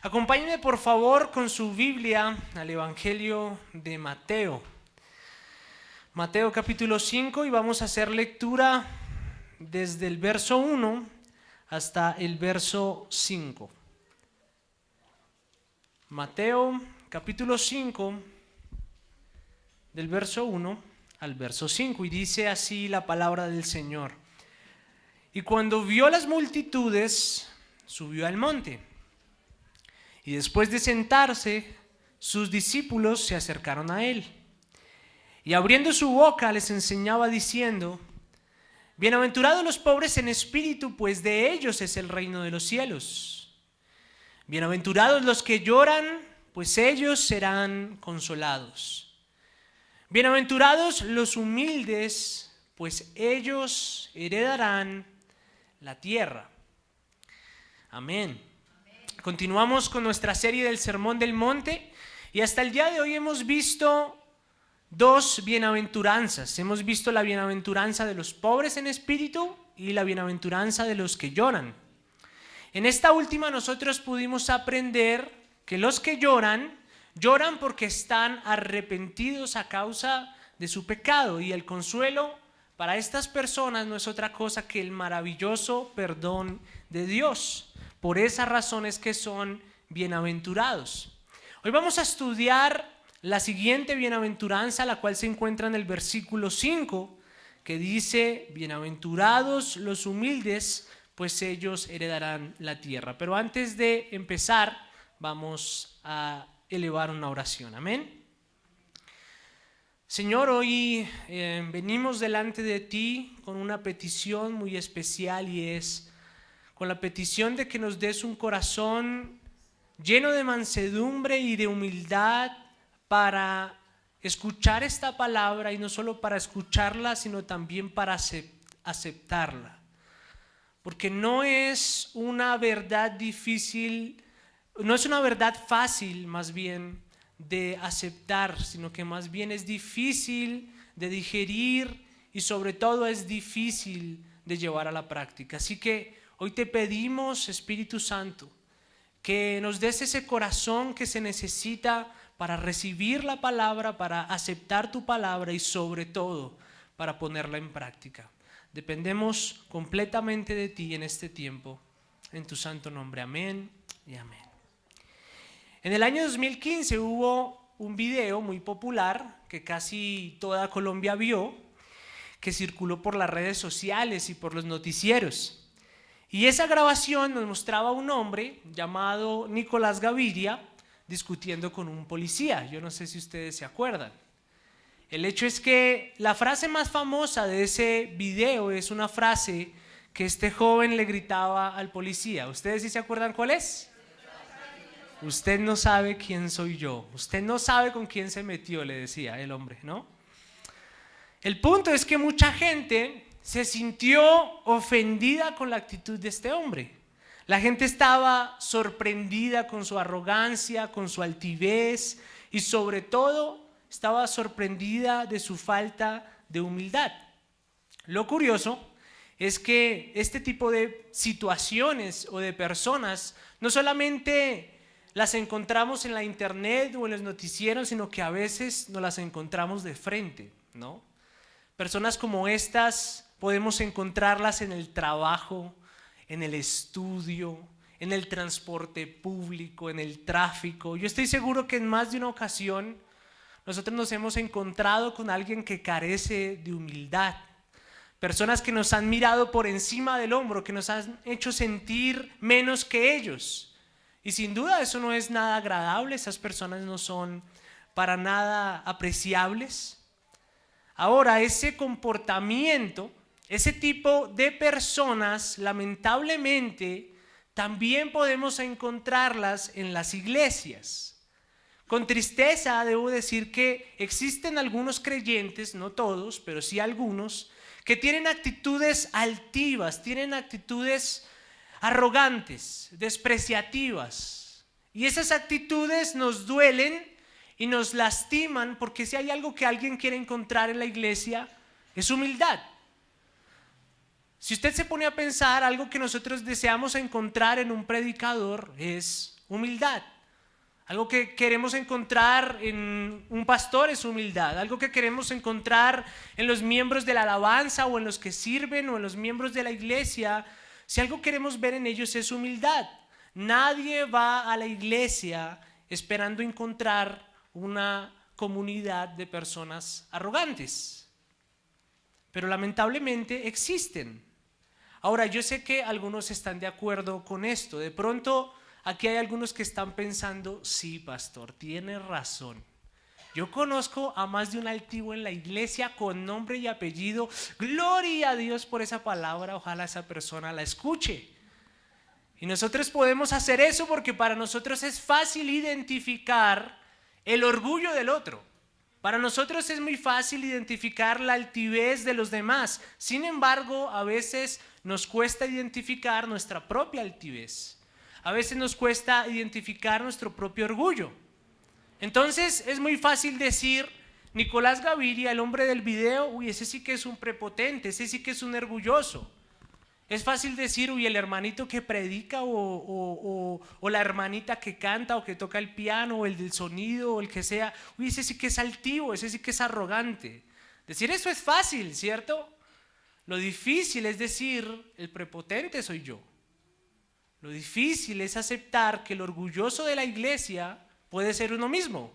Acompáñenme por favor con su Biblia al Evangelio de Mateo. Mateo capítulo 5 y vamos a hacer lectura desde el verso 1 hasta el verso 5. Mateo capítulo 5 del verso 1 al verso 5 y dice así la palabra del Señor. Y cuando vio las multitudes, subió al monte. Y después de sentarse, sus discípulos se acercaron a él. Y abriendo su boca les enseñaba diciendo: Bienaventurados los pobres en espíritu, pues de ellos es el reino de los cielos. Bienaventurados los que lloran, pues ellos serán consolados. Bienaventurados los humildes, pues ellos heredarán la tierra. Amén. Continuamos con nuestra serie del Sermón del Monte y hasta el día de hoy hemos visto dos bienaventuranzas. Hemos visto la bienaventuranza de los pobres en espíritu y la bienaventuranza de los que lloran. En esta última nosotros pudimos aprender que los que lloran porque están arrepentidos a causa de su pecado, y el consuelo para estas personas no es otra cosa que el maravilloso perdón de Dios. Por esa razón es que son bienaventurados. Hoy vamos a estudiar la siguiente bienaventuranza, la cual se encuentra en el versículo 5, que dice: bienaventurados los humildes, pues ellos heredarán la tierra. Pero antes de empezar, vamos a elevar una oración. Amén. Señor, hoy venimos delante de ti con una petición muy especial, y es con la petición de que nos des un corazón lleno de mansedumbre y de humildad para escuchar esta palabra, y no solo para escucharla, sino también para aceptarla. Porque no es una verdad difícil, no es una verdad fácil más bien de aceptar, sino que más bien es difícil de digerir y sobre todo es difícil de llevar a la práctica. Así que hoy te pedimos, Espíritu Santo, que nos des ese corazón que se necesita para recibir la palabra, para aceptar tu palabra y sobre todo para ponerla en práctica. Dependemos completamente de ti en este tiempo, en tu santo nombre. Amén y amén. En el año 2015 hubo un video muy popular que casi toda Colombia vio, que circuló por las redes sociales y por los noticieros. Y esa grabación nos mostraba a un hombre llamado Nicolás Gaviria discutiendo con un policía. Yo no sé si ustedes se acuerdan. El hecho es que la frase más famosa de ese video es una frase que este joven le gritaba al policía. ¿Ustedes sí se acuerdan cuál es? Usted no sabe quién soy yo. Usted no sabe con quién se metió, le decía el hombre, ¿no? El punto es que mucha gente se sintió ofendida con la actitud de este hombre. La gente estaba sorprendida con su arrogancia, con su altivez, y sobre todo estaba sorprendida de su falta de humildad. Lo curioso es que este tipo de situaciones o de personas no solamente las encontramos en la internet o en los noticieros, sino que a veces nos las encontramos de frente, ¿no? Personas como estas podemos encontrarlas en el trabajo, en el estudio, en el transporte público, en el tráfico. Yo estoy seguro que en más de una ocasión nosotros nos hemos encontrado con alguien que carece de humildad. Personas que nos han mirado por encima del hombro, que nos han hecho sentir menos que ellos. Y sin duda eso no es nada agradable, esas personas no son para nada apreciables. Ahora, ese comportamiento, ese tipo de personas, lamentablemente, también podemos encontrarlas en las iglesias. Con tristeza debo decir que existen algunos creyentes, no todos, pero sí algunos, que tienen actitudes altivas, tienen actitudes arrogantes, despreciativas. Y esas actitudes nos duelen y nos lastiman, porque si hay algo que alguien quiere encontrar en la iglesia, es humildad. Si usted se pone a pensar, algo que nosotros deseamos encontrar en un predicador es humildad. Algo que queremos encontrar en un pastor es humildad. Algo que queremos encontrar en los miembros de la alabanza o en los que sirven o en los miembros de la iglesia. Si algo queremos ver en ellos es humildad. Nadie va a la iglesia esperando encontrar una comunidad de personas arrogantes. Pero lamentablemente existen. Ahora, yo sé que algunos están de acuerdo con esto. De pronto, aquí hay algunos que están pensando, sí, pastor, tiene razón. Yo conozco a más de un altivo en la iglesia con nombre y apellido. Gloria a Dios por esa palabra, ojalá esa persona la escuche. Y nosotros podemos hacer eso porque para nosotros es fácil identificar el orgullo del otro. Para nosotros es muy fácil identificar la altivez de los demás. Sin embargo, a veces nos cuesta identificar nuestra propia altivez. A veces nos cuesta identificar nuestro propio orgullo. Entonces es muy fácil decir, Nicolás Gaviria, el hombre del video, uy, ese sí que es un prepotente, ese sí que es un orgulloso. Es fácil decir, uy, el hermanito que predica o la hermanita que canta o que toca el piano o el del sonido o el que sea, uy, ese sí que es altivo, ese sí que es arrogante. Decir eso es fácil, ¿cierto? Lo difícil es decir, el prepotente soy yo. Lo difícil es aceptar que el orgulloso de la iglesia puede ser uno mismo.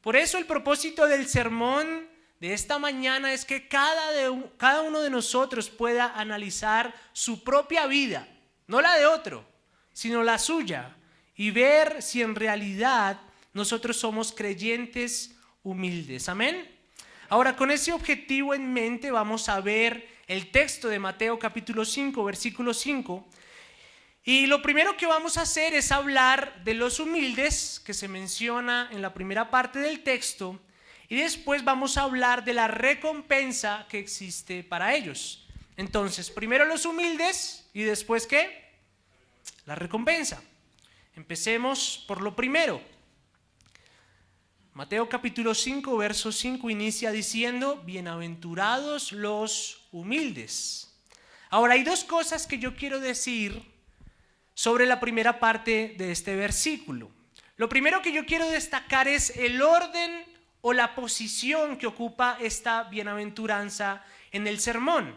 Por eso el propósito del sermón de esta mañana es que cada uno de nosotros pueda analizar su propia vida, no la de otro, sino la suya, y ver si en realidad nosotros somos creyentes humildes. Amén. Ahora, con ese objetivo en mente vamos a ver el texto de Mateo capítulo 5, versículo 5. Y lo primero que vamos a hacer es hablar de los humildes, que se menciona en la primera parte del texto, y después vamos a hablar de la recompensa que existe para ellos. Entonces, primero los humildes y después ¿qué? La recompensa. Empecemos por lo primero. Mateo capítulo 5, verso 5 inicia diciendo, bienaventurados los humildes. Ahora, hay dos cosas que yo quiero decir sobre la primera parte de este versículo. Lo primero que yo quiero destacar es el orden o la posición que ocupa esta bienaventuranza en el sermón.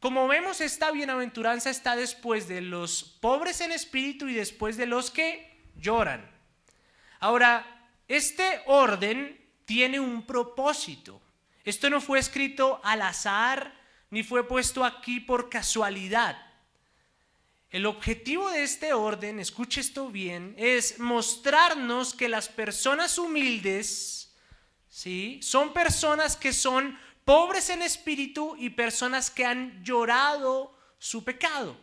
Como vemos, esta bienaventuranza está después de los pobres en espíritu y después de los que lloran. Ahora, este orden tiene un propósito. Esto no fue escrito al azar ni fue puesto aquí por casualidad. El objetivo de este orden, escuche esto bien, es mostrarnos que las personas humildes, ¿sí?, son personas que son pobres en espíritu y personas que han llorado su pecado.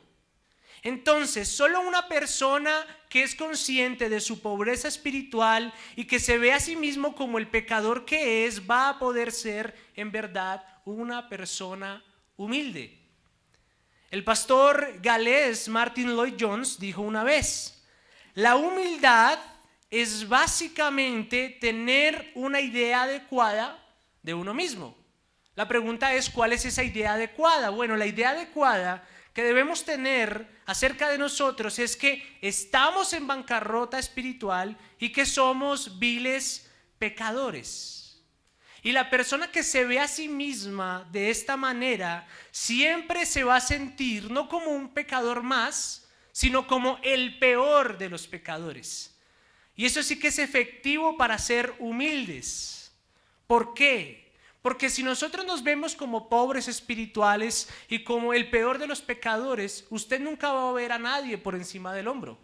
Entonces, solo una persona que es consciente de su pobreza espiritual y que se ve a sí mismo como el pecador que es, va a poder ser en verdad una persona humilde. El pastor galés Martin Lloyd-Jones dijo una vez, la humildad es básicamente tener una idea adecuada de uno mismo. La pregunta es, ¿cuál es esa idea adecuada? Bueno, la idea adecuada que debemos tener acerca de nosotros es que estamos en bancarrota espiritual y que somos viles pecadores. Y la persona que se ve a sí misma de esta manera siempre se va a sentir no como un pecador más, sino como el peor de los pecadores. Y eso sí que es efectivo para ser humildes. ¿Por qué? Porque si nosotros nos vemos como pobres espirituales y como el peor de los pecadores, usted nunca va a ver a nadie por encima del hombro.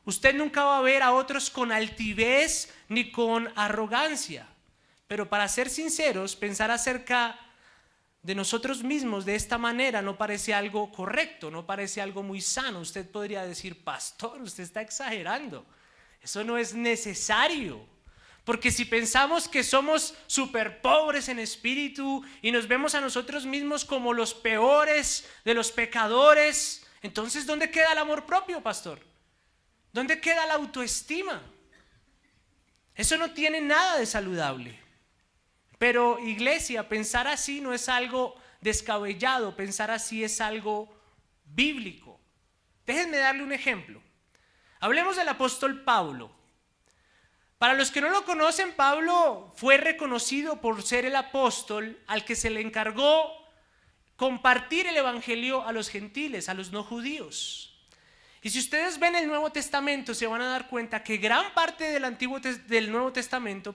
Usted nunca va a ver a otros con altivez ni con arrogancia. Pero para ser sinceros, pensar acerca de nosotros mismos de esta manera no parece algo correcto, no parece algo muy sano. Usted podría decir, pastor, usted está exagerando. Eso no es necesario. Porque si pensamos que somos súper pobres en espíritu y nos vemos a nosotros mismos como los peores de los pecadores, entonces ¿dónde queda el amor propio, pastor? ¿Dónde queda la autoestima? Eso no tiene nada de saludable. Pero iglesia, pensar así no es algo descabellado, pensar así es algo bíblico. Déjenme darle un ejemplo. Hablemos del apóstol Pablo. Para los que no lo conocen, Pablo fue reconocido por ser el apóstol al que se le encargó compartir el evangelio a los gentiles, a los no judíos. Y si ustedes ven el Nuevo Testamento, se van a dar cuenta que gran parte del Nuevo Testamento,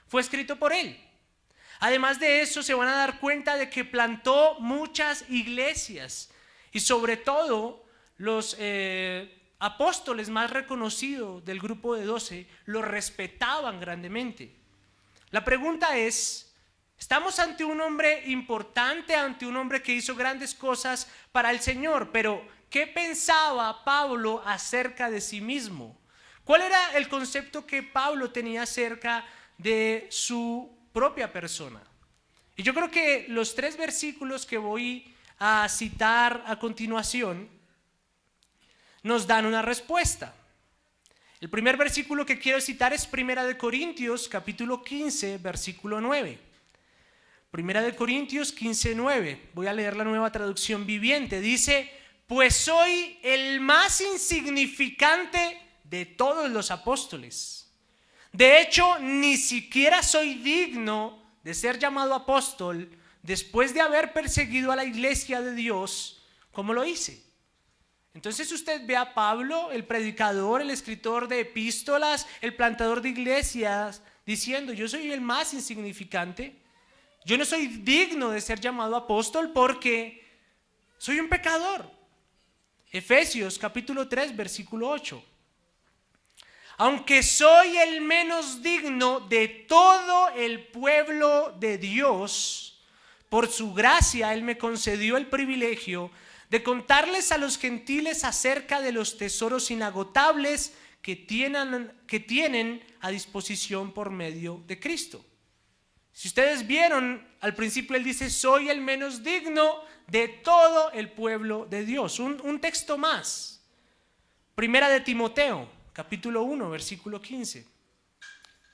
fue escrito por él. Además de eso, se van a dar cuenta de que plantó muchas iglesias y sobre todo los apóstoles más reconocidos del grupo de 12 lo respetaban grandemente. La pregunta es, estamos ante un hombre importante, ante un hombre que hizo grandes cosas para el Señor, pero ¿qué pensaba Pablo acerca de sí mismo? ¿Cuál era el concepto que Pablo tenía acerca de su propia persona? Y yo creo que los 3 versículos que voy a citar a continuación nos dan una respuesta. El primer versículo que quiero citar es 1 Corintios capítulo 15 versículo 9. 1 Corintios 15, 9. Voy a leer la Nueva Traducción Viviente. Dice: pues soy el más insignificante de todos los apóstoles. De hecho, ni siquiera soy digno de ser llamado apóstol después de haber perseguido a la iglesia de Dios como lo hice. Entonces usted ve a Pablo, el predicador, el escritor de epístolas, el plantador de iglesias, diciendo: yo soy el más insignificante, yo no soy digno de ser llamado apóstol porque soy un pecador. Efesios capítulo 3 versículo 8. Aunque soy el menos digno de todo el pueblo de Dios, por su gracia Él me concedió el privilegio de contarles a los gentiles acerca de los tesoros inagotables que tienen a disposición por medio de Cristo. Si ustedes vieron, al principio él dice: soy el menos digno de todo el pueblo de Dios. Un texto más. 1 Timoteo, capítulo 1, versículo 15.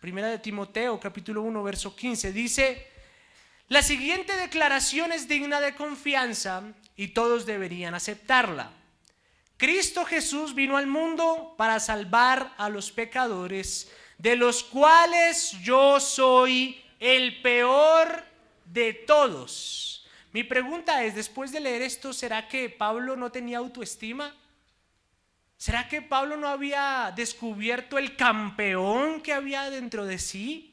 1 Timoteo, capítulo 1, verso 15, dice: la siguiente declaración es digna de confianza y todos deberían aceptarla. Cristo Jesús vino al mundo para salvar a los pecadores, de los cuales yo soy el peor de todos. Mi pregunta es, después de leer esto, ¿será que Pablo no tenía autoestima? ¿Será que Pablo no había descubierto el campeón que había dentro de sí?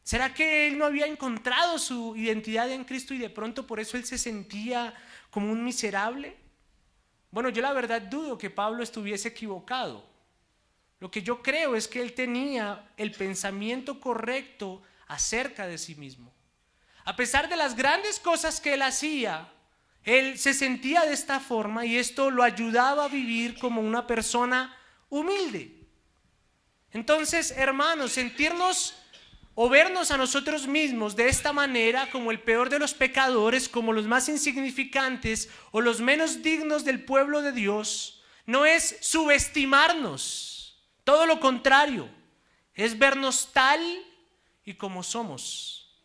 ¿Será que él no había encontrado su identidad en Cristo y de pronto por eso él se sentía como un miserable? Bueno, yo la verdad dudo que Pablo estuviese equivocado. Lo que yo creo es que él tenía el pensamiento correcto acerca de sí mismo. A pesar de las grandes cosas que él hacía, él se sentía de esta forma y esto lo ayudaba a vivir como una persona humilde. Entonces, hermanos, sentirnos o vernos a nosotros mismos de esta manera, como el peor de los pecadores, como los más insignificantes o los menos dignos del pueblo de Dios, no es subestimarnos. Todo lo contrario, es vernos tal y como somos.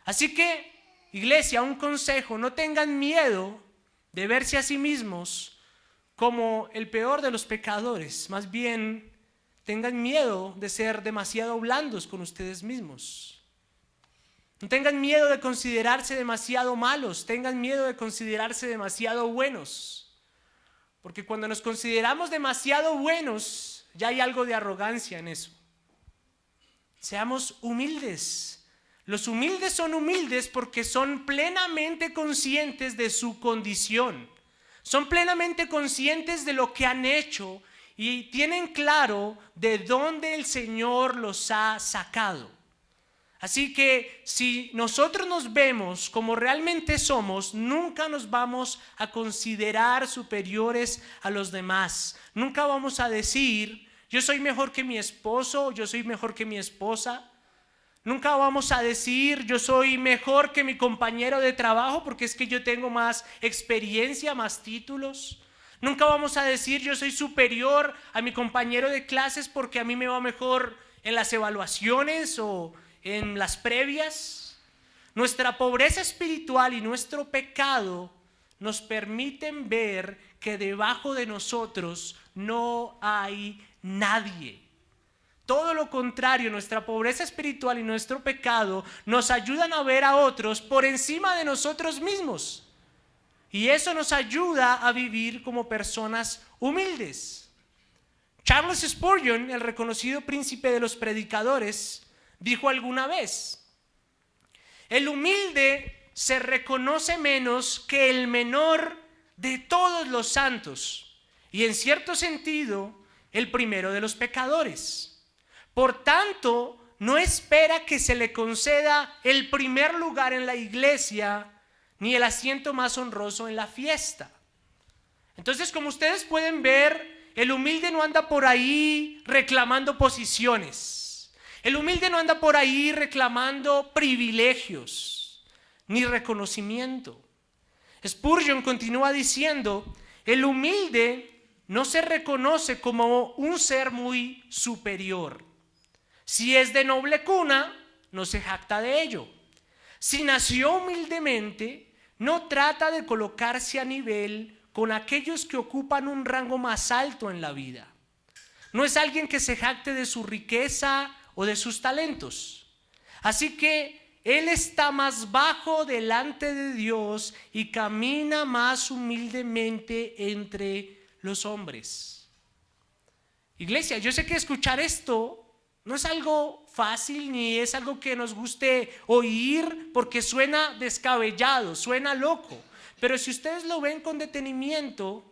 Así que, iglesia, un consejo: no tengan miedo de verse a sí mismos como el peor de los pecadores. Más bien, tengan miedo de ser demasiado blandos con ustedes mismos. No tengan miedo de considerarse demasiado malos, tengan miedo de considerarse demasiado buenos. Porque cuando nos consideramos demasiado buenos, ya hay algo de arrogancia en eso. Seamos humildes. Los humildes son humildes porque son plenamente conscientes de su condición. Son plenamente conscientes de lo que han hecho y tienen claro de dónde el Señor los ha sacado. Así que si nosotros nos vemos como realmente somos, nunca nos vamos a considerar superiores a los demás. Nunca vamos a decir: yo soy mejor que mi esposo, yo soy mejor que mi esposa. Nunca vamos a decir: yo soy mejor que mi compañero de trabajo porque es que yo tengo más experiencia, más títulos. Nunca vamos a decir: yo soy superior a mi compañero de clases porque a mí me va mejor en las evaluaciones o en las previas. Nuestra pobreza espiritual y nuestro pecado nos permiten ver que debajo de nosotros no hay nadie. Todo lo contrario, nuestra pobreza espiritual y nuestro pecado nos ayudan a ver a otros por encima de nosotros mismos. Y eso nos ayuda a vivir como personas humildes. Charles Spurgeon, el reconocido príncipe de los predicadores, dijo alguna vez: el humilde se reconoce menos que el menor de todos los santos, y en cierto sentido, el primero de los pecadores. Por tanto, no espera que se le conceda el primer lugar en la iglesia, ni el asiento más honroso en la fiesta. Entonces, como ustedes pueden ver, el humilde no anda por ahí reclamando posiciones. El humilde no anda por ahí reclamando privilegios, ni reconocimiento. Spurgeon continúa diciendo: el humilde no se reconoce como un ser muy superior. Si es de noble cuna, no se jacta de ello. Si nació humildemente, no trata de colocarse a nivel con aquellos que ocupan un rango más alto en la vida. No es alguien que se jacte de su riqueza o de sus talentos. Así que él está más bajo delante de Dios y camina más humildemente entre los hombres. Iglesia, yo sé que escuchar esto no es algo fácil ni es algo que nos guste oír porque suena descabellado, suena loco. Pero si ustedes lo ven con detenimiento,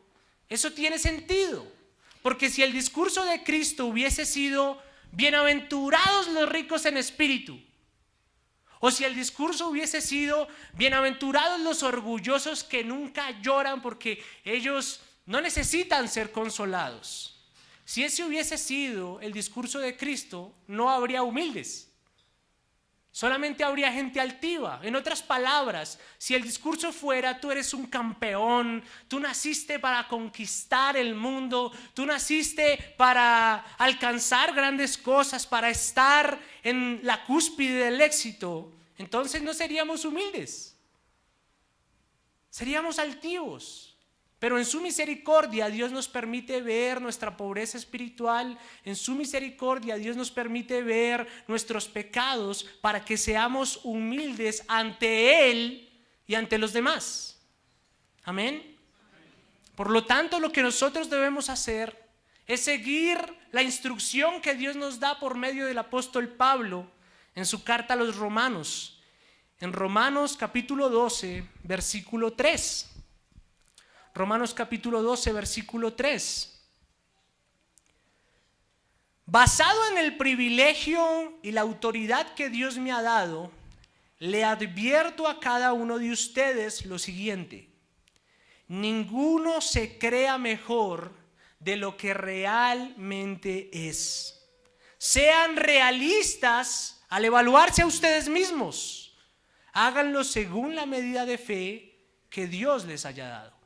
eso tiene sentido. Porque si el discurso de Cristo hubiese sido bienaventurados los ricos en espíritu, o si el discurso hubiese sido bienaventurados los orgullosos que nunca lloran porque ellos no necesitan ser consolados, si ese hubiese sido el discurso de Cristo, no habría humildes. Solamente habría gente altiva. En otras palabras, si el discurso fuera: tú eres un campeón, tú naciste para conquistar el mundo, tú naciste para alcanzar grandes cosas, para estar en la cúspide del éxito, entonces no seríamos humildes. Seríamos altivos. Pero en su misericordia Dios nos permite ver nuestra pobreza espiritual. En su misericordia Dios nos permite ver nuestros pecados para que seamos humildes ante Él y ante los demás. Amén. Por lo tanto, lo que nosotros debemos hacer es seguir la instrucción que Dios nos da por medio del apóstol Pablo en su carta a los Romanos. En Romanos capítulo 12, versículo 3. Romanos capítulo 12, versículo 3. Basado en el privilegio y la autoridad que Dios me ha dado, le advierto a cada uno de ustedes lo siguiente: ninguno se crea mejor de lo que realmente es. Sean realistas al evaluarse a ustedes mismos. Háganlo según la medida de fe que Dios les haya dado.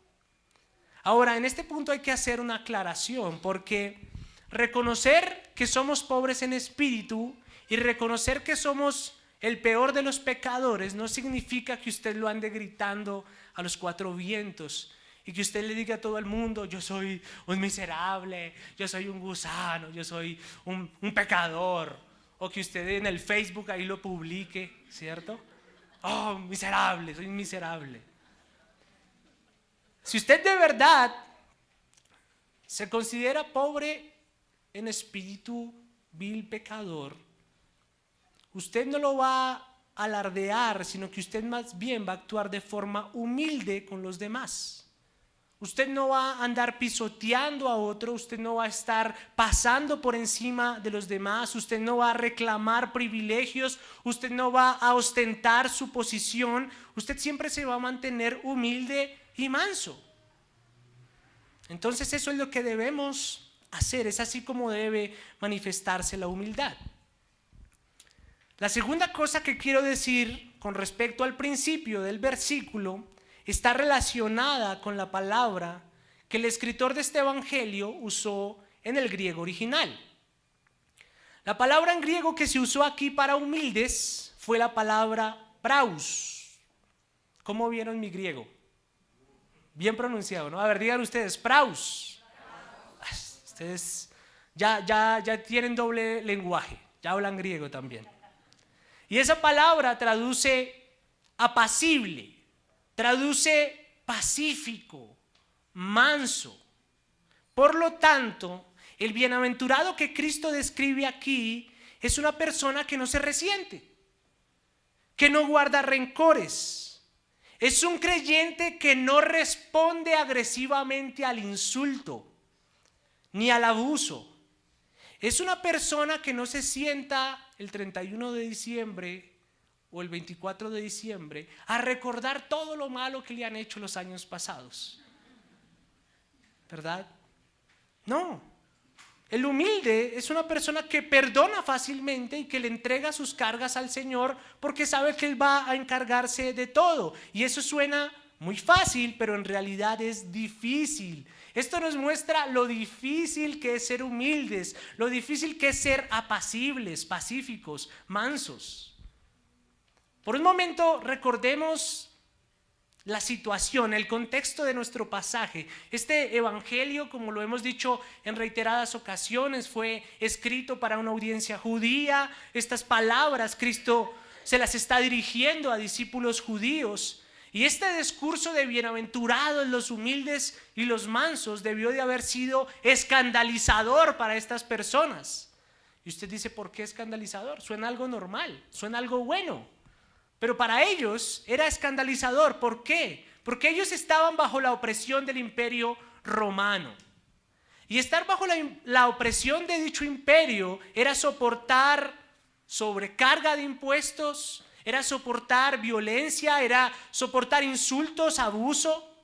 Ahora, en este punto hay que hacer una aclaración, porque reconocer que somos pobres en espíritu y reconocer que somos el peor de los pecadores no significa que usted lo ande gritando a los cuatro vientos y que usted le diga a todo el mundo: yo soy un miserable, yo soy un gusano, yo soy un pecador. O que usted en el Facebook ahí lo publique, ¿cierto? Oh, miserable, soy un miserable. Si usted de verdad se considera pobre en espíritu, vil pecador, usted no lo va a alardear, sino que usted más bien va a actuar de forma humilde con los demás. Usted no va a andar pisoteando a otro, usted no va a estar pasando por encima de los demás, usted no va a reclamar privilegios, usted no va a ostentar su posición, usted siempre se va a mantener humilde y manso. Entonces eso es lo que debemos hacer, es así como debe manifestarse la humildad. La segunda cosa que quiero decir con respecto al principio del versículo está relacionada con la palabra que el escritor de este evangelio usó en el griego original. La palabra en griego que se usó aquí para humildes fue la palabra praus. ¿Cómo vieron mi griego? Bien pronunciado, ¿no? A ver, digan ustedes, praus. Ustedes ya tienen doble lenguaje, ya hablan griego también. Y esa palabra traduce apacible, traduce pacífico, manso. Por lo tanto, el bienaventurado que Cristo describe aquí es una persona que no se resiente, que no guarda rencores. Es un creyente que no responde agresivamente al insulto ni al abuso. Es una persona que no se sienta el 31 de diciembre o el 24 de diciembre a recordar todo lo malo que le han hecho los años pasados. ¿Verdad? No. El humilde es una persona que perdona fácilmente y que le entrega sus cargas al Señor porque sabe que Él va a encargarse de todo. Y eso suena muy fácil, pero en realidad es difícil. Esto nos muestra lo difícil que es ser humildes, lo difícil que es ser apacibles, pacíficos, mansos. Por un momento recordemos la situación, el contexto de nuestro pasaje. Este evangelio, como lo hemos dicho en reiteradas ocasiones, fue escrito para una audiencia judía. Estas palabras Cristo se las está dirigiendo a discípulos judíos. Y este discurso de bienaventurados los humildes y los mansos debió de haber sido escandalizador para estas personas. Y usted dice, ¿por qué escandalizador? Suena algo normal, suena algo bueno. Pero para ellos era escandalizador. ¿Por qué? Porque ellos estaban bajo la opresión del imperio romano. Y estar bajo la opresión de dicho imperio era soportar sobrecarga de impuestos, era soportar violencia, era soportar insultos, abuso.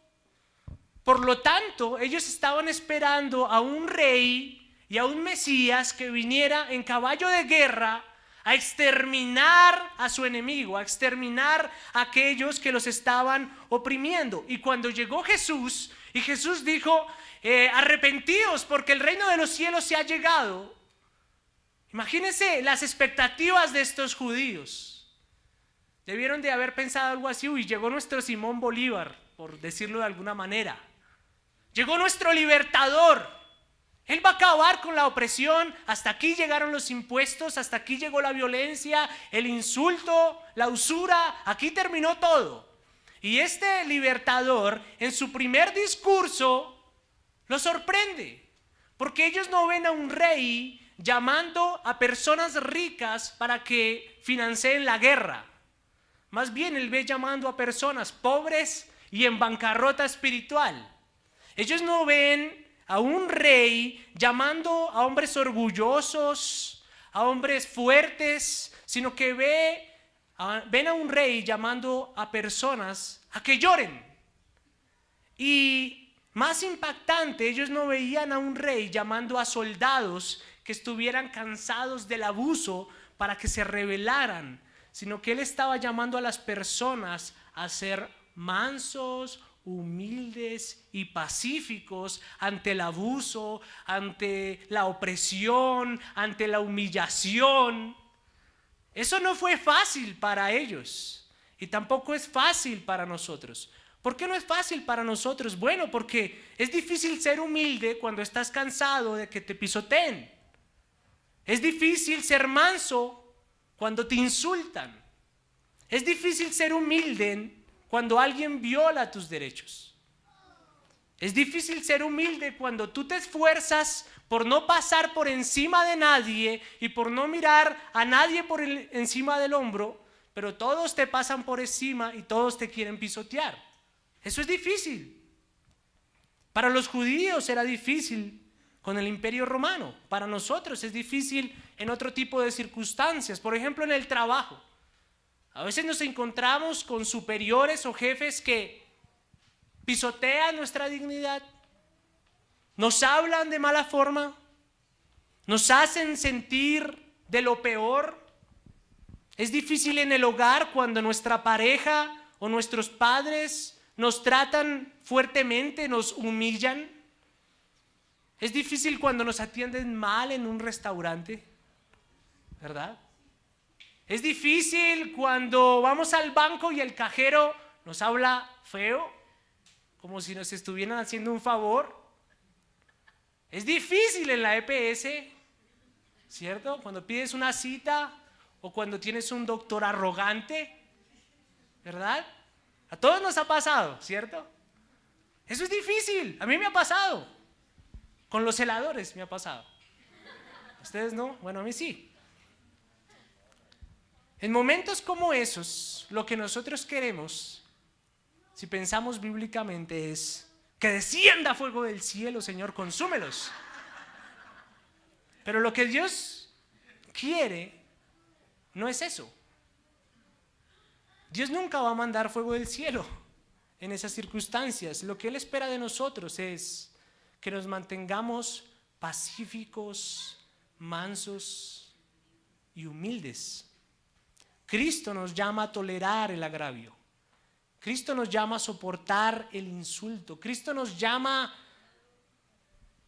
Por lo tanto, ellos estaban esperando a un rey y a un Mesías que viniera en caballo de guerra a exterminar a su enemigo, a exterminar a aquellos que los estaban oprimiendo. Y cuando llegó Jesús, y Jesús dijo, arrepentíos porque el reino de los cielos se ha llegado. Imagínense las expectativas de estos judíos. Debieron de haber pensado algo así, uy, llegó nuestro Simón Bolívar, por decirlo de alguna manera. Llegó nuestro libertador. Él va a acabar con la opresión. Hasta aquí llegaron los impuestos, hasta aquí llegó la violencia, el insulto, la usura. Aquí terminó todo. Y este libertador en su primer discurso los sorprende, porque ellos no ven a un rey llamando a personas ricas para que financien la guerra. Más bien él ve llamando a personas pobres y en bancarrota espiritual. Ellos no ven a un rey llamando a hombres orgullosos, a hombres fuertes, sino que ven a un rey llamando a personas a que lloren. Y más impactante, ellos no veían a un rey llamando a soldados que estuvieran cansados del abuso para que se rebelaran, sino que él estaba llamando a las personas a ser mansos, humildes y pacíficos ante el abuso, ante la opresión, ante la humillación. Eso no fue fácil para ellos y tampoco es fácil para nosotros. ¿Por qué no es fácil para nosotros? Bueno, porque es difícil ser humilde cuando estás cansado de que te pisoteen. Es difícil ser manso cuando te insultan. Es difícil ser humilde cuando alguien viola tus derechos. Es difícil ser humilde cuando tú te esfuerzas por no pasar por encima de nadie y por no mirar a nadie por encima del hombro, pero todos te pasan por encima y todos te quieren pisotear. Eso es difícil. Para los judíos era difícil con el imperio romano. Para nosotros es difícil en otro tipo de circunstancias, por ejemplo en el trabajo. A veces nos encontramos con superiores o jefes que pisotean nuestra dignidad, nos hablan de mala forma, nos hacen sentir de lo peor. Es difícil en el hogar cuando nuestra pareja o nuestros padres nos tratan fuertemente, nos humillan. Es difícil cuando nos atienden mal en un restaurante, ¿verdad? Es difícil cuando vamos al banco y el cajero nos habla feo, como si nos estuvieran haciendo un favor. Es difícil en la EPS, ¿cierto? Cuando pides una cita o cuando tienes un doctor arrogante, ¿verdad? A todos nos ha pasado, ¿cierto? Eso es difícil, a mí me ha pasado. Con los celadores me ha pasado. ¿Ustedes no? Bueno, a mí sí. En momentos como esos, lo que nosotros queremos, si pensamos bíblicamente, es que descienda fuego del cielo, Señor, consúmelos. Pero lo que Dios quiere no es eso. Dios nunca va a mandar fuego del cielo en esas circunstancias. Lo que Él espera de nosotros es que nos mantengamos pacíficos, mansos y humildes. Cristo nos llama a tolerar el agravio. Cristo nos llama a soportar el insulto. Cristo nos llama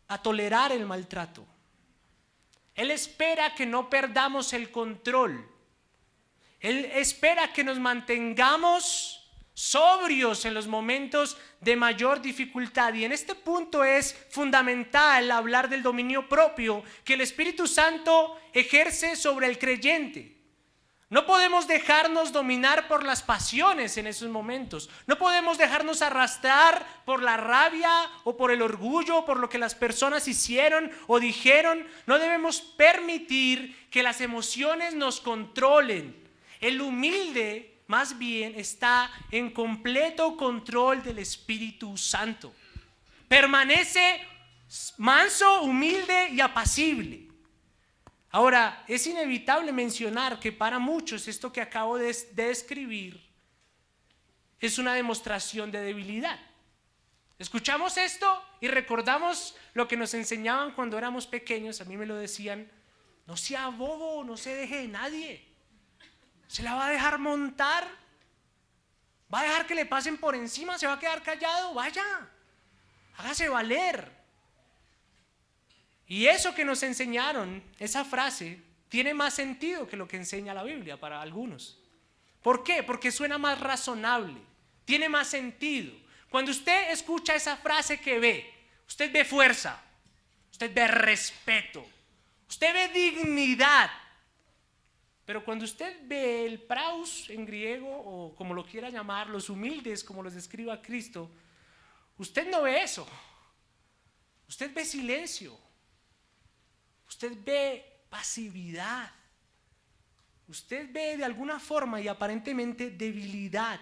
a tolerar el maltrato. Él espera que no perdamos el control. Él espera que nos mantengamos sobrios en los momentos de mayor dificultad. Y en este punto es fundamental hablar del dominio propio que el Espíritu Santo ejerce sobre el creyente. No podemos dejarnos dominar por las pasiones en esos momentos. No podemos dejarnos arrastrar por la rabia o por el orgullo o por lo que las personas hicieron o dijeron. No debemos permitir que las emociones nos controlen. El humilde, más bien, está en completo control del Espíritu Santo. Permanece manso, humilde y apacible. Ahora, es inevitable mencionar que para muchos esto que acabo de describir es una demostración de debilidad. Escuchamos esto y recordamos lo que nos enseñaban cuando éramos pequeños. A mí me lo decían: no sea bobo, no se deje de nadie. ¿Se la va a dejar montar? ¿Va a dejar que le pasen por encima? ¿Se va a quedar callado? Vaya, hágase valer. Y eso que nos enseñaron, esa frase, tiene más sentido que lo que enseña la Biblia para algunos. ¿Por qué? Porque suena más razonable, tiene más sentido. Cuando usted escucha esa frase que ve, usted ve fuerza, usted ve respeto, usted ve dignidad. Pero cuando usted ve el praus en griego, o como lo quiera llamar, los humildes, como los describa Cristo, usted no ve eso. Usted ve silencio. Usted ve pasividad. Usted ve de alguna forma y aparentemente debilidad.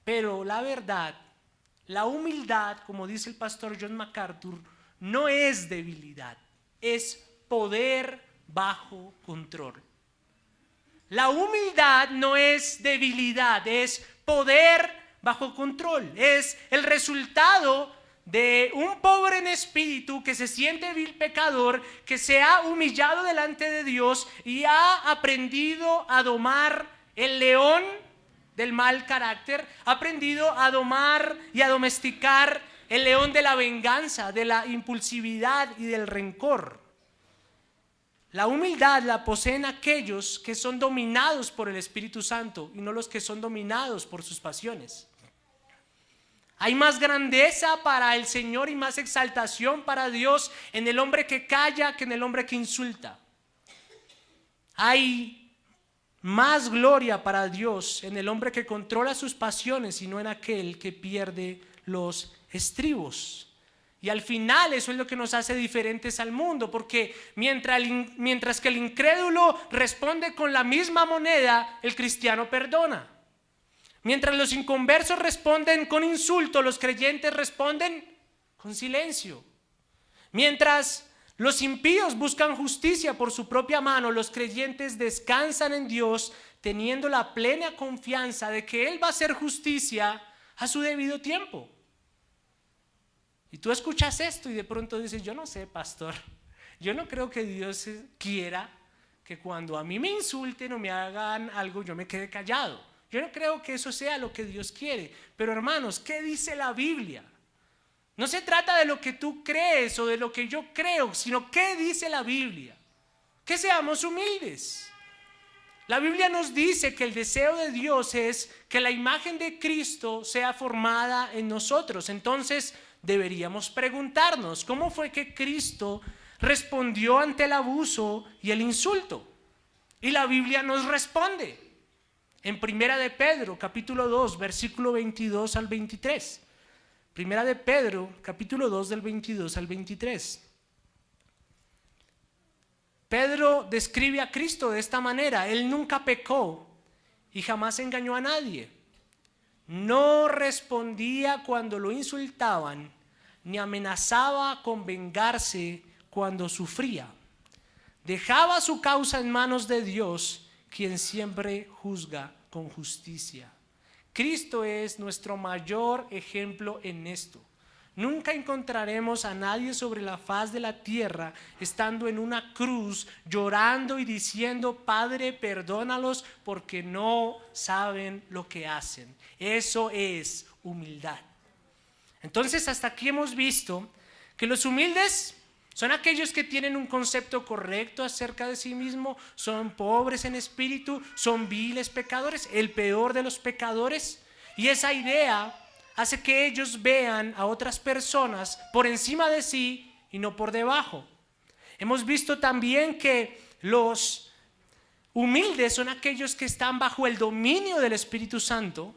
Pero la verdad, la humildad, como dice el pastor John MacArthur, no es debilidad, es poder bajo control. La humildad no es debilidad, es poder bajo control. Es el resultado de un pobre en espíritu que se siente vil pecador, que se ha humillado delante de Dios y ha aprendido a domar el león del mal carácter, ha aprendido a domar y a domesticar el león de la venganza, de la impulsividad y del rencor. La humildad la poseen aquellos que son dominados por el Espíritu Santo y no los que son dominados por sus pasiones. Hay más grandeza para el Señor y más exaltación para Dios en el hombre que calla que en el hombre que insulta. Hay más gloria para Dios en el hombre que controla sus pasiones y no en aquel que pierde los estribos. Y al final eso es lo que nos hace diferentes al mundo, porque mientras que el incrédulo responde con la misma moneda, el cristiano perdona. Mientras los inconversos responden con insulto, los creyentes responden con silencio. Mientras los impíos buscan justicia por su propia mano, los creyentes descansan en Dios, teniendo la plena confianza de que Él va a hacer justicia a su debido tiempo. Y tú escuchas esto y de pronto dices: yo no sé, pastor, yo no creo que Dios quiera que cuando a mí me insulten o me hagan algo yo me quede callado. Yo no creo que eso sea lo que Dios quiere. Pero hermanos, ¿qué dice la Biblia? No se trata de lo que tú crees o de lo que yo creo, sino ¿qué dice la Biblia? Que seamos humildes. La Biblia nos dice que el deseo de Dios es que la imagen de Cristo sea formada en nosotros. Entonces, deberíamos preguntarnos, ¿cómo fue que Cristo respondió ante el abuso y el insulto? Y la Biblia nos responde en Primera de Pedro, capítulo 2, versículo 22 al 23. Primera de Pedro, capítulo 2, del 22 al 23. Pedro describe a Cristo de esta manera: Él nunca pecó y jamás engañó a nadie. No respondía cuando lo insultaban, ni amenazaba con vengarse cuando sufría. Dejaba su causa en manos de Dios, quien siempre juzga con justicia. Cristo es nuestro mayor ejemplo en esto. Nunca encontraremos a nadie sobre la faz de la tierra estando en una cruz, llorando y diciendo: Padre, perdónalos porque no saben lo que hacen. Eso es humildad. Entonces, hasta aquí hemos visto que los humildes son aquellos que tienen un concepto correcto acerca de sí mismo, son pobres en espíritu, son viles pecadores, el peor de los pecadores. Y esa idea hace que ellos vean a otras personas por encima de sí y no por debajo. Hemos visto también que los humildes son aquellos que están bajo el dominio del Espíritu Santo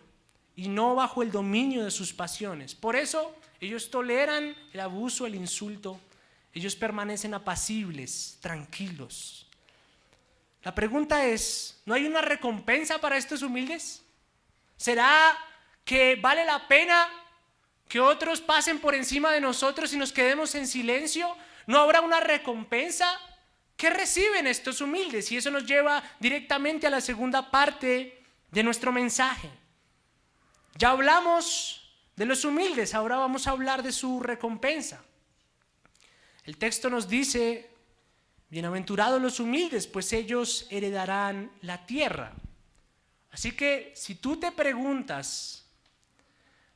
y no bajo el dominio de sus pasiones. Por eso ellos toleran el abuso, el insulto. Ellos permanecen apacibles, tranquilos. La pregunta es, ¿no hay una recompensa para estos humildes? ¿Será que vale la pena que otros pasen por encima de nosotros y nos quedemos en silencio? ¿No habrá una recompensa? ¿Qué reciben estos humildes? Y eso nos lleva directamente a la segunda parte de nuestro mensaje. Ya hablamos de los humildes, ahora vamos a hablar de su recompensa. El texto nos dice: bienaventurados los humildes, pues ellos heredarán la tierra. Así que si tú te preguntas: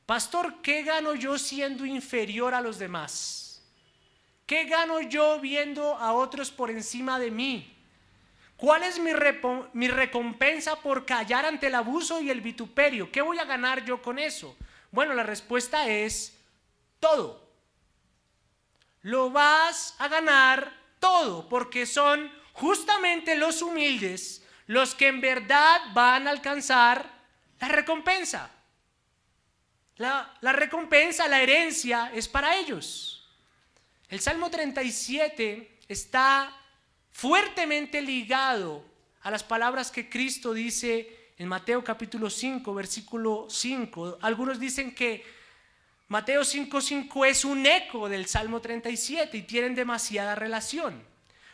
pastor, ¿qué gano yo siendo inferior a los demás? ¿Qué gano yo viendo a otros por encima de mí? ¿Cuál es mi recompensa por callar ante el abuso y el vituperio? ¿Qué voy a ganar yo con eso? Bueno, la respuesta es todo. Lo vas a ganar todo, porque son justamente los humildes los que en verdad van a alcanzar la recompensa. La recompensa, la herencia es para ellos. El Salmo 37 está fuertemente ligado a las palabras que Cristo dice en Mateo capítulo 5, versículo 5. Algunos dicen que Mateo 5:5 es un eco del Salmo 37 y tienen demasiada relación.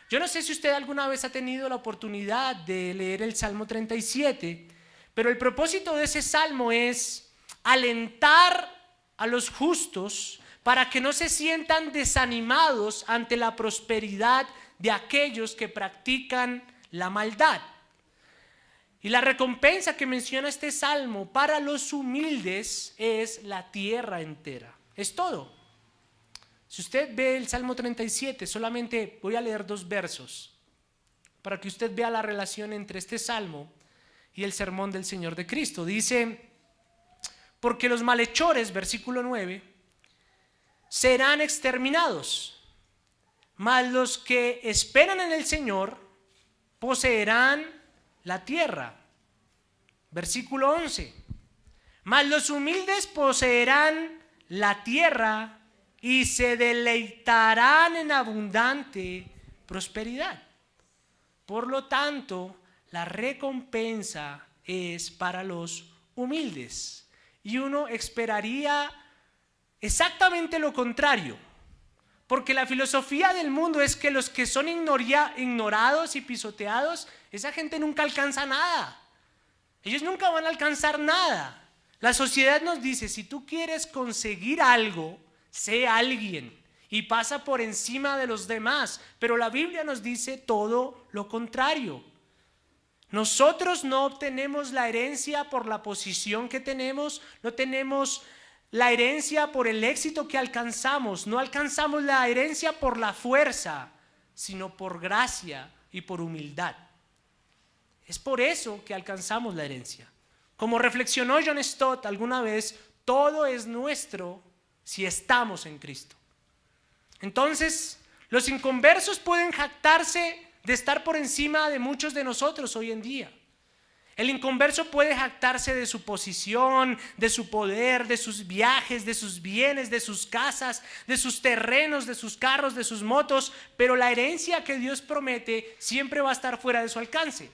Yo no sé si usted alguna vez ha tenido la oportunidad de leer el Salmo 37, pero el propósito de ese salmo es alentar a los justos para que no se sientan desanimados ante la prosperidad de aquellos que practican la maldad. Y la recompensa que menciona este salmo para los humildes es la tierra entera. Es todo. Si usted ve el Salmo 37, solamente voy a leer 2 versos para que usted vea la relación entre este salmo y el sermón del Señor de Cristo. Dice: porque los malhechores, versículo 9, serán exterminados, mas los que esperan en el Señor poseerán la tierra. Versículo 11: mas los humildes poseerán la tierra y se deleitarán en abundante prosperidad. Por lo tanto, la recompensa es para los humildes. Y uno esperaría exactamente lo contrario, porque la filosofía del mundo es que los que son ignorados y pisoteados, esa gente nunca alcanza nada. Ellos nunca van a alcanzar nada. La sociedad nos dice: si tú quieres conseguir algo, sé alguien y pasa por encima de los demás. Pero la Biblia nos dice todo lo contrario. Nosotros no obtenemos la herencia por la posición que tenemos, no tenemos la herencia por el éxito que alcanzamos, no alcanzamos la herencia por la fuerza, sino por gracia y por humildad. Es por eso que alcanzamos la herencia. Como reflexionó John Stott alguna vez, todo es nuestro si estamos en Cristo. Entonces, los inconversos pueden jactarse de estar por encima de muchos de nosotros hoy en día. El inconverso puede jactarse de su posición, de su poder, de sus viajes, de sus bienes, de sus casas, de sus terrenos, de sus carros, de sus motos, pero la herencia que Dios promete siempre va a estar fuera de su alcance.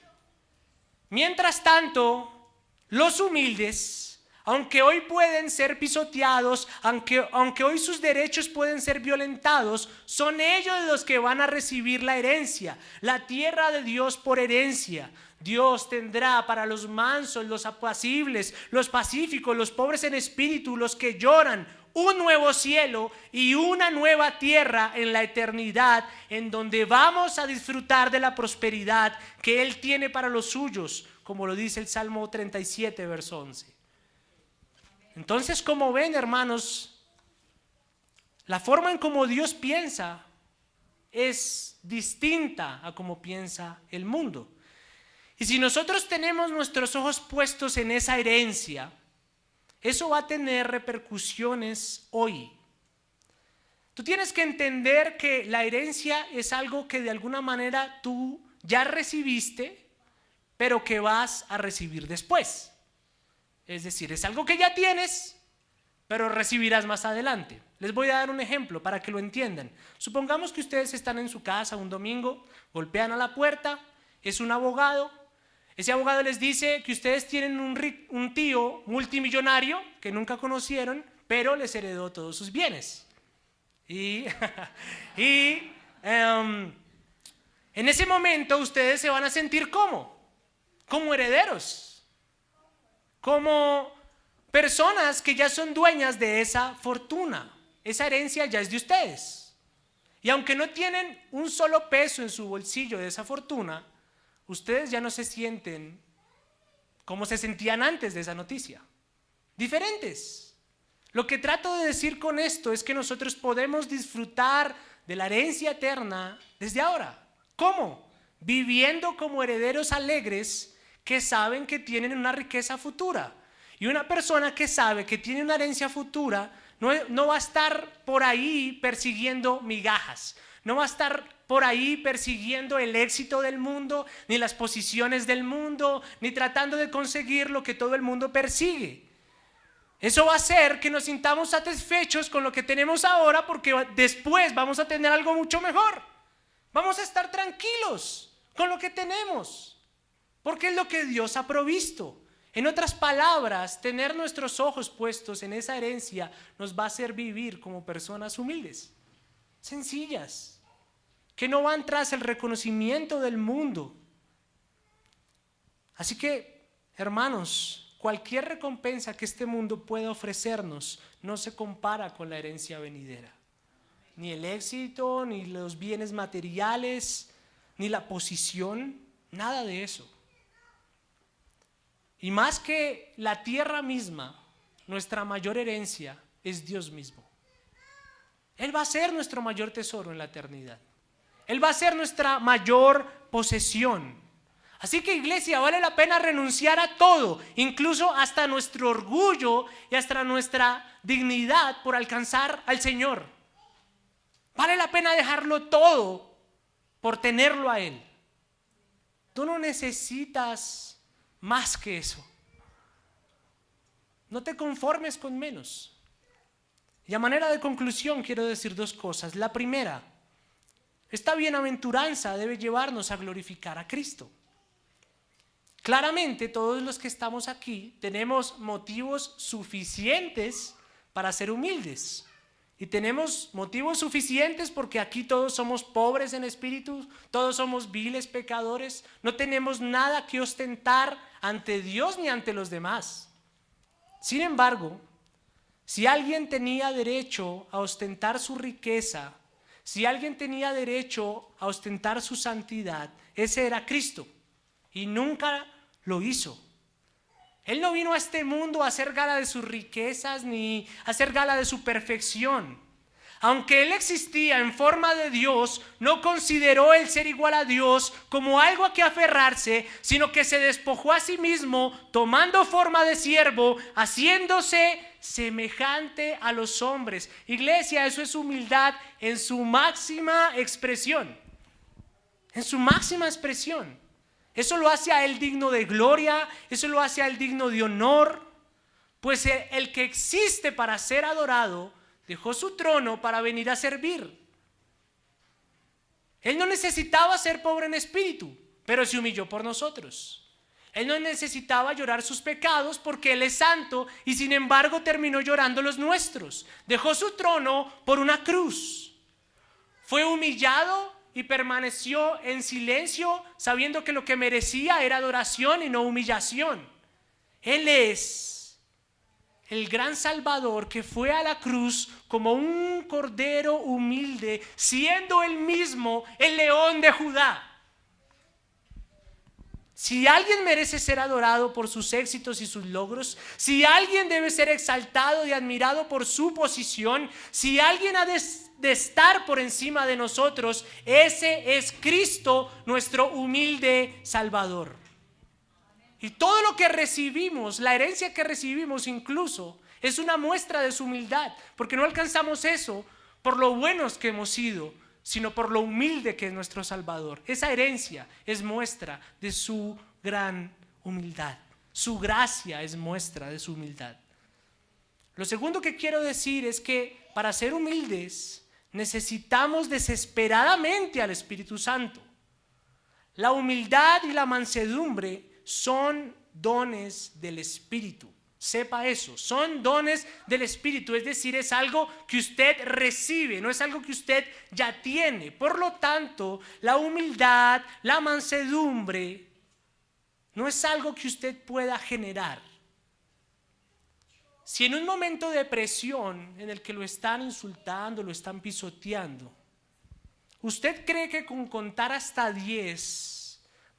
Mientras tanto, los humildes, aunque hoy pueden ser pisoteados, aunque hoy sus derechos pueden ser violentados, son ellos los que van a recibir la herencia, la tierra de Dios por herencia. Dios tendrá para los mansos, los apacibles, los pacíficos, los pobres en espíritu, los que lloran, un nuevo cielo y una nueva tierra en la eternidad, en donde vamos a disfrutar de la prosperidad que Él tiene para los suyos, como lo dice el Salmo 37, verso 11. Entonces, como ven, hermanos, la forma en cómo Dios piensa es distinta a cómo piensa el mundo. Y si nosotros tenemos nuestros ojos puestos en esa herencia, eso va a tener repercusiones hoy. Tú tienes que entender que la herencia es algo que de alguna manera tú ya recibiste, pero que vas a recibir después. Es decir, es algo que ya tienes, pero recibirás más adelante. Les voy a dar un ejemplo para que lo entiendan. Supongamos que ustedes están en su casa un domingo, golpean a la puerta, es un abogado. Ese abogado les dice que ustedes tienen un tío multimillonario que nunca conocieron, pero les heredó todos sus bienes. Y en ese momento ustedes se van a sentir como herederos, como personas que ya son dueñas de esa fortuna. Esa herencia ya es de ustedes. Y aunque no tienen un solo peso en su bolsillo de esa fortuna, ustedes ya no se sienten como se sentían antes de esa noticia. Diferentes. Lo que trato de decir con esto es que nosotros podemos disfrutar de la herencia eterna desde ahora. ¿Cómo? Viviendo como herederos alegres que saben que tienen una riqueza futura. Y una persona que sabe que tiene una herencia futura no va a estar por ahí persiguiendo migajas. No va a estar por ahí persiguiendo el éxito del mundo, ni las posiciones del mundo, ni tratando de conseguir lo que todo el mundo persigue. Eso va a hacer que nos sintamos satisfechos con lo que tenemos ahora, porque después vamos a tener algo mucho mejor. Vamos a estar tranquilos con lo que tenemos, porque es lo que Dios ha provisto. En otras palabras, tener nuestros ojos puestos en esa herencia nos va a hacer vivir como personas humildes, sencillas, que no van tras el reconocimiento del mundo. Así que, hermanos, cualquier recompensa que este mundo pueda ofrecernos no se compara con la herencia venidera. Ni el éxito, ni los bienes materiales, ni la posición, nada de eso. Y más que la tierra misma, nuestra mayor herencia es Dios mismo. Él va a ser nuestro mayor tesoro en la eternidad. Él va a ser nuestra mayor posesión. Así que, iglesia, vale la pena renunciar a todo, incluso hasta nuestro orgullo y hasta nuestra dignidad por alcanzar al Señor. Vale la pena dejarlo todo por tenerlo a Él. Tú no necesitas más que eso. No te conformes con menos. Y a manera de conclusión quiero decir dos cosas. La primera, esta bienaventuranza debe llevarnos a glorificar a Cristo. Claramente todos los que estamos aquí tenemos motivos suficientes para ser humildes. Y tenemos motivos suficientes porque aquí todos somos pobres en espíritu, todos somos viles pecadores, no tenemos nada que ostentar ante Dios ni ante los demás. Sin embargo, si alguien tenía derecho a ostentar su riqueza, si alguien tenía derecho a ostentar su santidad, ese era Cristo, y nunca lo hizo. Él no vino a este mundo a hacer gala de sus riquezas ni a hacer gala de su perfección. Aunque Él existía en forma de Dios, no consideró el ser igual a Dios como algo a que aferrarse, sino que se despojó a sí mismo, tomando forma de siervo, haciéndose semejante a los hombres. Iglesia, eso es humildad en su máxima expresión. En su máxima expresión. Eso lo hace a Él digno de gloria, eso lo hace a Él digno de honor, pues el que existe para ser adorado dejó su trono para venir a servir. Él no necesitaba ser pobre en espíritu, pero se humilló por nosotros. Él no necesitaba llorar sus pecados porque Él es santo y sin embargo terminó llorando los nuestros. Dejó su trono por una cruz. Fue humillado y permaneció en silencio sabiendo que lo que merecía era adoración y no humillación. Él es el gran Salvador que fue a la cruz como un cordero humilde, siendo él mismo el león de Judá. Si alguien merece ser adorado por sus éxitos y sus logros, si alguien debe ser exaltado y admirado por su posición, si alguien ha de estar por encima de nosotros, ese es Cristo, nuestro humilde Salvador. Y todo lo que recibimos, la herencia que recibimos incluso, es una muestra de su humildad, porque no alcanzamos eso por lo buenos que hemos sido, sino por lo humilde que es nuestro Salvador. Esa herencia es muestra de su gran humildad. Su gracia es muestra de su humildad. Lo segundo que quiero decir es que para ser humildes necesitamos desesperadamente al Espíritu Santo. La humildad y la mansedumbre son dones del Espíritu. Sepa eso, son dones del Espíritu, es decir, es algo que usted recibe, no es algo que usted ya tiene. Por lo tanto, la humildad, la mansedumbre, no es algo que usted pueda generar. Si en un momento de presión en el que lo están insultando, lo están pisoteando, usted cree que con contar hasta 10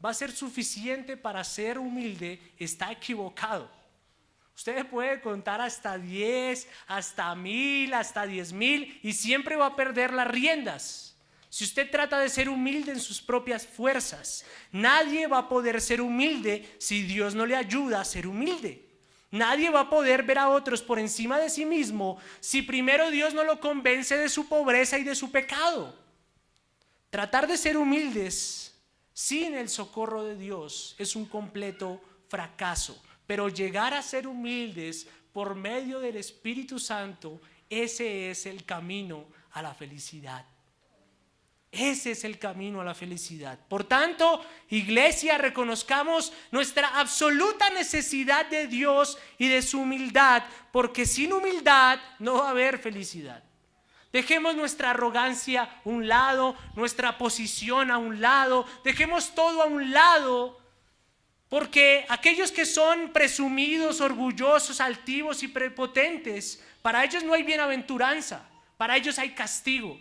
va a ser suficiente para ser humilde, está equivocado. Usted puede contar hasta 10, hasta 1000, hasta 10,000 y siempre va a perder las riendas. Si usted trata de ser humilde en sus propias fuerzas, nadie va a poder ser humilde si Dios no le ayuda a ser humilde. Nadie va a poder ver a otros por encima de sí mismo si primero Dios no lo convence de su pobreza y de su pecado. Tratar de ser humildes sin el socorro de Dios es un completo fracaso, pero llegar a ser humildes por medio del Espíritu Santo, ese es el camino a la felicidad. Ese es el camino a la felicidad. Por tanto, iglesia, reconozcamos nuestra absoluta necesidad de Dios y de su humildad, porque sin humildad no va a haber felicidad. Dejemos nuestra arrogancia a un lado, nuestra posición a un lado, dejemos todo a un lado, porque aquellos que son presumidos, orgullosos, altivos y prepotentes, para ellos no hay bienaventuranza, para ellos hay castigo.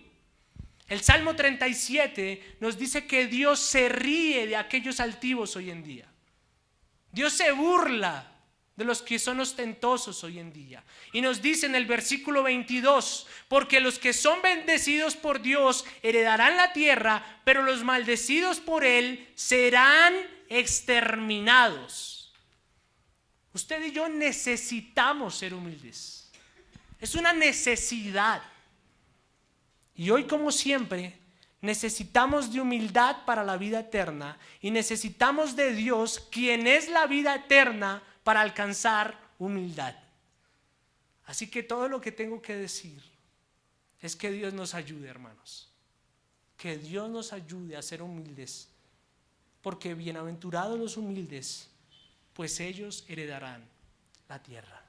El Salmo 37 nos dice que Dios se ríe de aquellos altivos hoy en día. Dios se burla de los que son ostentosos hoy en día. Y nos dice en el versículo 22, porque los que son bendecidos por Dios heredarán la tierra, pero los maldecidos por Él serán exterminados. Usted y yo necesitamos ser humildes. Es una necesidad. Y hoy, como siempre, necesitamos de humildad para la vida eterna y necesitamos de Dios, quien es la vida eterna, para alcanzar humildad. Así que todo lo que tengo que decir es que Dios nos ayude, hermanos. Que Dios nos ayude a ser humildes, porque bienaventurados los humildes, pues ellos heredarán la tierra.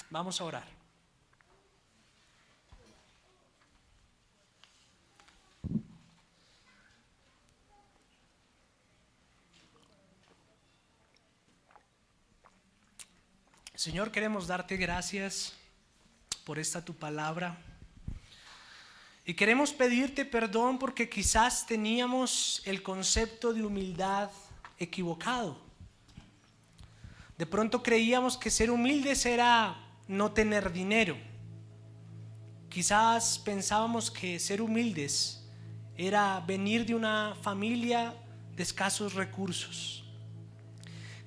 Vamos a orar. Señor, queremos darte gracias por esta tu palabra y queremos pedirte perdón porque quizás teníamos el concepto de humildad equivocado. De pronto creíamos que ser humildes era no tener dinero, Quizás pensábamos que ser humildes era venir de una familia de escasos recursos.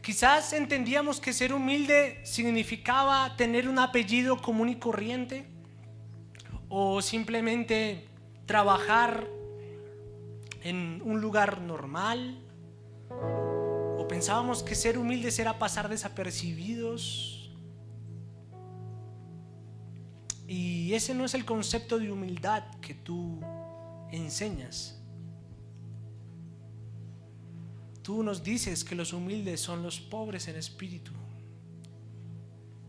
Quizás entendíamos que ser humilde significaba tener un apellido común y corriente, o simplemente trabajar en un lugar normal, o pensábamos que ser humildes era pasar desapercibidos. Y ese no es el concepto de humildad que tú enseñas. Tú nos dices que los humildes son los pobres en espíritu.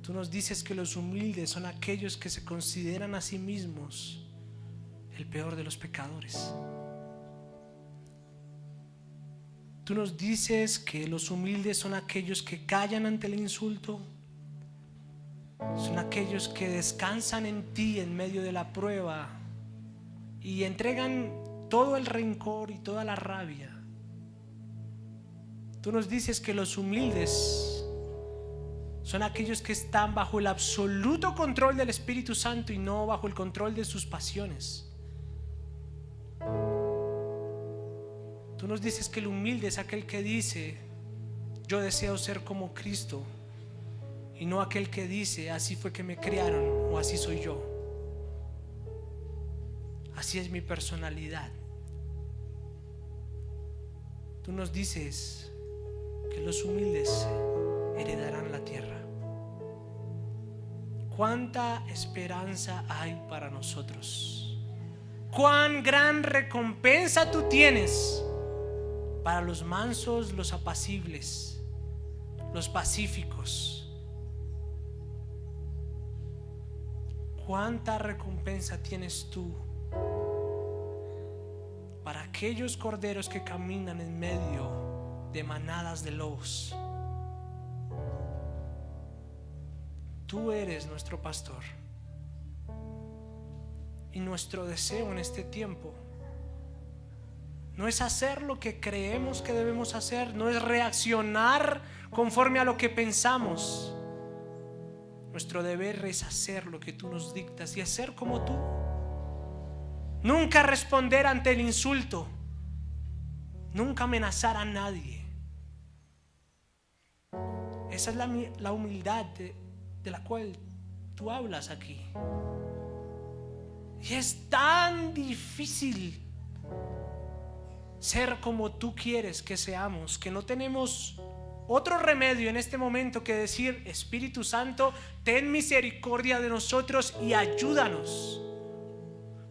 Tú nos dices que los humildes son aquellos que se consideran a sí mismos el peor de los pecadores. Tú nos dices que los humildes son aquellos que callan ante el insulto, son aquellos que descansan en ti en medio de la prueba y entregan todo el rencor y toda la rabia. Tú nos dices que los humildes son aquellos que están bajo el absoluto control del Espíritu Santo y no bajo el control de sus pasiones. Tú nos dices que el humilde es aquel que dice: yo deseo ser como Cristo, y no aquel que dice: así fue que me criaron, o así soy yo, así es mi personalidad. Tú nos dices que los humildes heredarán la tierra. ¿Cuánta esperanza hay para nosotros? ¿Cuán gran recompensa tú tienes para los mansos, los apacibles, los pacíficos? ¿Cuánta recompensa tienes tú para aquellos corderos que caminan en medio de manadas de lobos? Tú eres nuestro pastor, y nuestro deseo en este tiempo no es hacer lo que creemos que debemos hacer, no es reaccionar conforme a lo que pensamos. Nuestro deber es hacer lo que tú nos dictas y hacer como tú. Nunca responder ante el insulto, nunca amenazar a nadie. Esa es la humildad de la cual tú hablas aquí. Y es tan difícil ser como tú quieres que seamos, que no tenemos otro remedio en este momento que decir: Espíritu Santo, ten misericordia de nosotros y ayúdanos,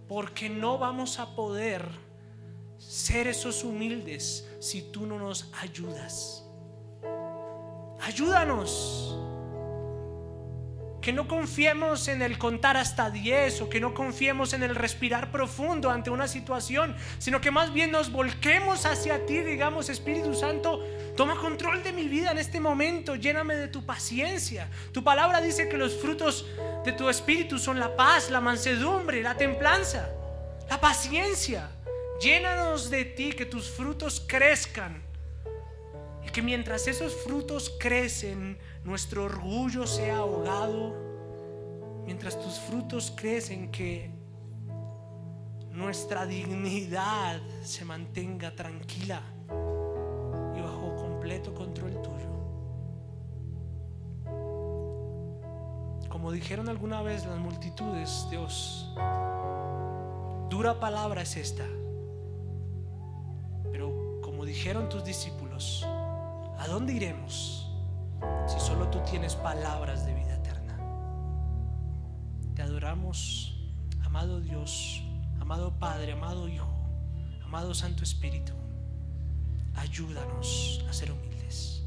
porque no vamos a poder ser esos humildes si tú no nos ayudas. Ayúdanos. Que no confiemos en el contar hasta 10, o que no confiemos en el respirar profundo ante una situación, sino que más bien nos volquemos hacia ti y digamos: Espíritu Santo, toma control de mi vida en este momento, lléname de tu paciencia. Tu palabra dice que los frutos de tu espíritu son la paz, la mansedumbre, la templanza, la paciencia. Llénanos de ti, que tus frutos crezcan, y que mientras esos frutos crecen, nuestro orgullo sea ahogado. Mientras tus frutos crecen, que nuestra dignidad se mantenga tranquila y bajo completo control tuyo. Como dijeron alguna vez las multitudes, Dios, dura palabra es esta, pero como dijeron tus discípulos, ¿a dónde iremos si solo tú tienes palabras de vida eterna? Te adoramos, amado Dios, amado Padre, amado Hijo, amado Santo Espíritu. Ayúdanos a ser humildes.